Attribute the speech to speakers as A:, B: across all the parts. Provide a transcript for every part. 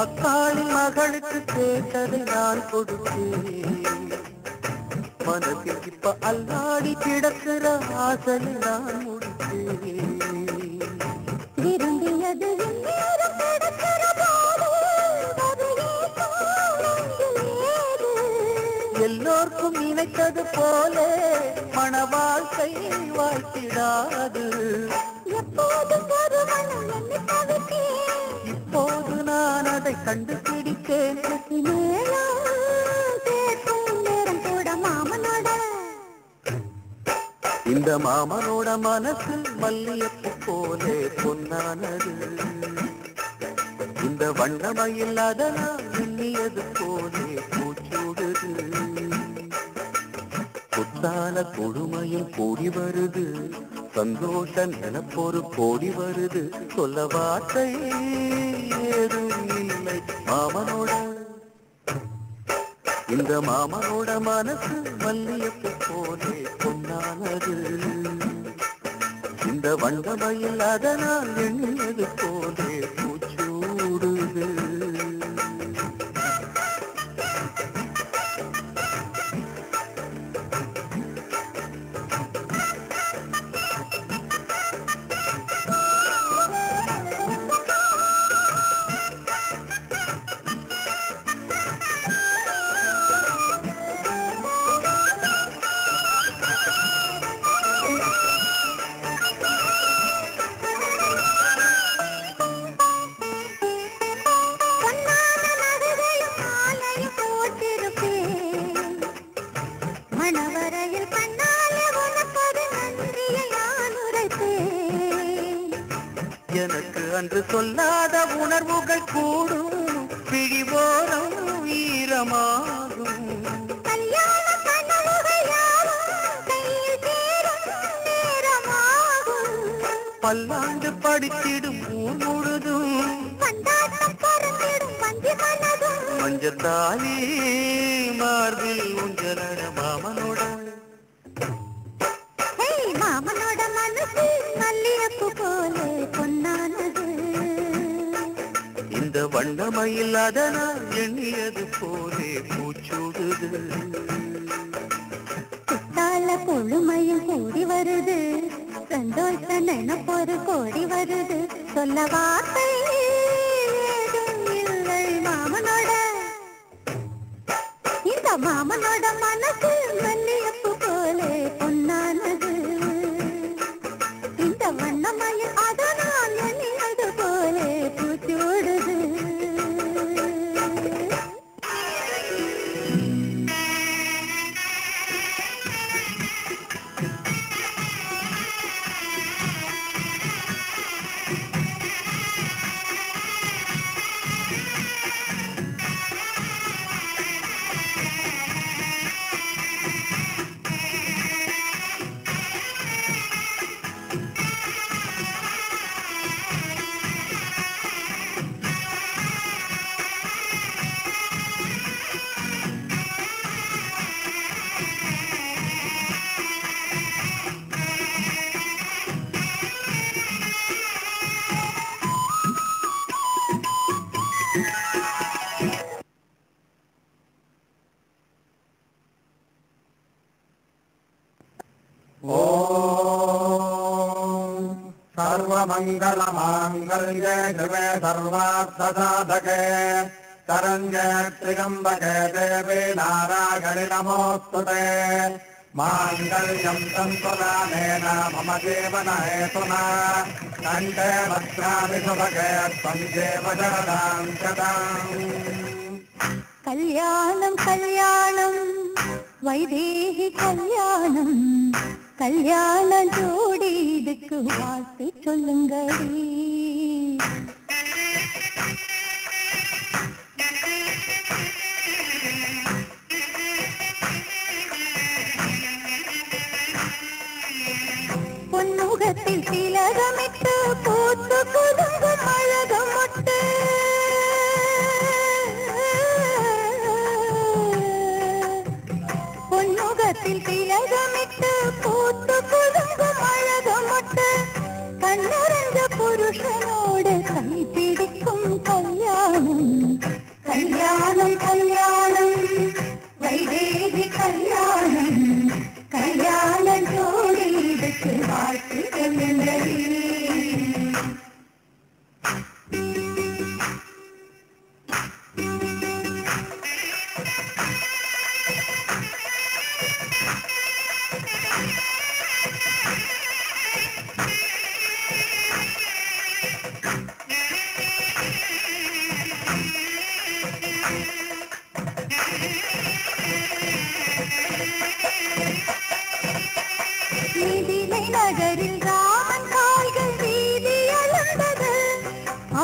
A: அக்காளின் மகளுக்கு கேட்டதை நான் கொடுத்தேன். மனதில் இப்ப அல்லாடி கிடக்கிற ஆசலை நான் முடித்தேன்.
B: விரும்பியது
A: எல்லோருக்கும் நினைத்தது போல மன வாழ்க்கை வாழ்த்திடாது. இப்போது நான் அதை கண்டுபிடித்தேன். இந்த மாமனோட மனசு மல்லியப்பு போலே பொன்னானது. இந்த வண்ணமயில் அதனால் எண்ணியது போலே பூச்சூடுது. புத்தான கொடுமையும் கூடி வருது, சந்தோஷ நிலப்பொரு கோடி வருது. சொல்ல வார்த்தை ஏதும் இல்லை மாமனோட. இந்த மாமனோட மனசு மல்லியப்பு போலே பொன்னானது. இந்த வண்டமையில் அதனால் எண்ணியது போலே பூச்சூடுது. எனக்கு அன்று சொல்லாத உணர்வுகள் கூடும், பிடிவோரம் ஈரமாகும். பல்லாண்டு படித்திடும் ஊர் முழுதும் மஞ்சத்தாலி மார்பில் ஊஞ்சலட மாமனோட.
B: மாமனோட மனசு மல்லியப்பு போலே பொன்னானது.
A: இந்த வண்ணமயில் அதனால் எண்ணியது போலே பூச்சூடுது.
B: குத்தால கொழுமையும் கூடி வருது, சந்தோஷ நினைப்பொரு கோடி வருது. சொல்ல வார்த்தை ஏதும் இல்லை மாமனோட. இந்த மாமனோட மனசு மல்லியப்பு போலே பொன்னானது. இந்த வண்ணமயில் அதனால் எண்ணியது போலே பூச்சூடுது.
C: सर्वमङ्गलमाङ्गल्ये शिवे सर्वार्थसाधके शरण्ये त्र्यम्बके देवी नारायणि नमोऽस्तुते। माङ्गल्यं तन्तुनानेन मम जीवनहेतुना कण्ठे भद्राणि शुभगे त्वं देव शरदां शताम्।
B: கல்யாணம் கல்யாணம் வைதேகி கல்யாணம், கல்யாண ஜோடி இதுக்கு வாழ்த்து சொல்லுங்கடி. பொன்முகத்தில் திலகமிட்டு பூத்து குலுங்கும் அழகமொட்டு, பொன்முகத்தில் திலகமிட்டு பூத்து குலுங்கும் அழகமொட்டு, கண்ணறிந்த புருஷனோடு கை பிடிக்கும் கல்யாணம் கல்யாணம் கல்யாணம் வைதேகி கல்யாணம் கல்யாண ஜோடி இதுக்கு வாழ்த்து சொல்லுங்கள். நகரில் ராமன் கால்கள் வீதி அளந்தது.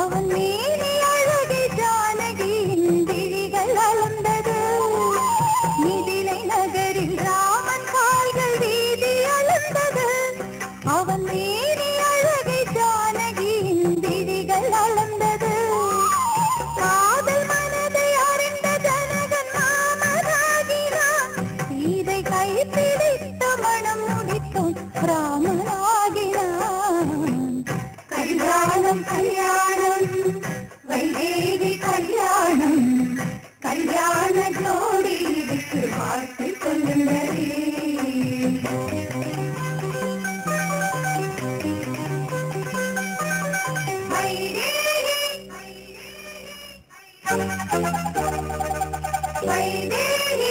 B: அவன் மேனி அழகி ஜானகியின் விழிகள் அளந்தது. மிதிலை நகரில் ராமன் கால்கள் வீதி அளந்தது. அவன் மேனி அழகி ஜானகியின் விழிகள் அளந்தது. காதல் மனதை அறிந்த ஜனகன் மாமனாகினான். இதை கைப்பிடித்த மனம் முடித்தோம் ராமனாகினான். கல்யாணம் கல்யாணம் வைதேகி கல்யாணம் கல்யாண ஜோடி இதுக்கு வாழ்த்து சொல்லுங்கள். வைதேகி